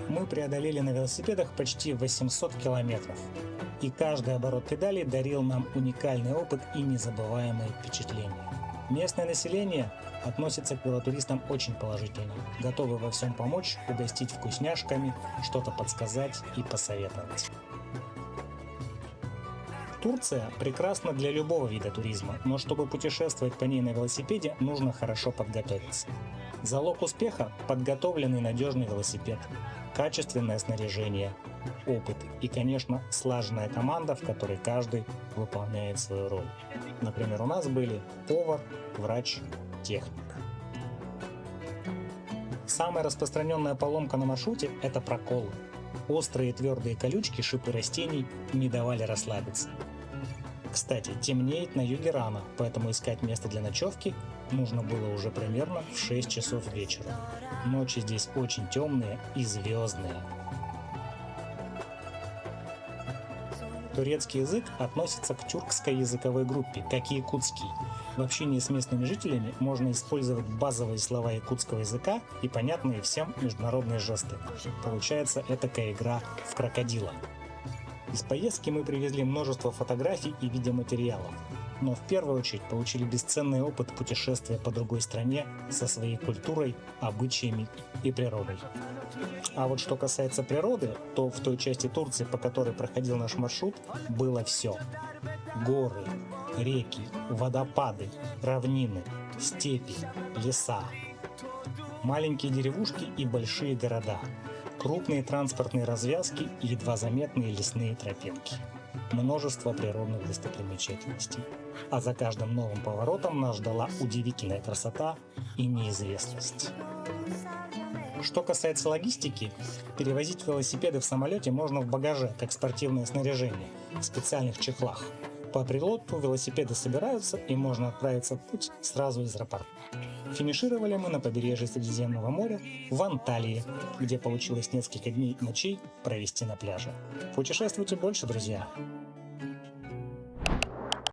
Мы преодолели на велосипедах почти 800 километров. И каждый оборот педали дарил нам уникальный опыт и незабываемые впечатления. Местное население относится к велотуристам очень положительно, готовы во всем помочь, угостить вкусняшками, что-то подсказать и посоветовать. Турция прекрасна для любого вида туризма, но чтобы путешествовать по ней на велосипеде, нужно хорошо подготовиться. Залог успеха – подготовленный надежный велосипед, качественное снаряжение, опыт и, конечно, слаженная команда, в которой каждый выполняет свою роль. Например, у нас были повар, врач, техник. Самая распространенная поломка на маршруте – это проколы. Острые твердые колючки, шипы растений не давали расслабиться. Кстати, темнеет на юге рано, поэтому искать место для ночевки нужно было уже примерно в 6 часов вечера. Ночи здесь очень темные и звездные. Турецкий язык относится к тюркской языковой группе, как и якутский. В общении с местными жителями можно использовать базовые слова якутского языка и понятные всем международные жесты. Получается этакая игра в крокодила. Из поездки мы привезли множество фотографий и видеоматериалов, но в первую очередь получили бесценный опыт путешествия по другой стране со своей культурой, обычаями и природой. А вот что касается природы, то в той части Турции, по которой проходил наш маршрут, было все. Горы, реки, водопады, равнины, степи, леса, маленькие деревушки и большие города, крупные транспортные развязки и едва заметные лесные тропинки. Множество природных достопримечательностей. А за каждым новым поворотом нас ждала удивительная красота и неизвестность. Что касается логистики, перевозить велосипеды в самолете можно в багаже, как спортивное снаряжение, в специальных чехлах. По прилету велосипеды собираются и можно отправиться в путь сразу из аэропорта. Финишировали мы на побережье Средиземного моря в Анталии, где получилось несколько дней и ночей провести на пляже. Путешествуйте больше, друзья!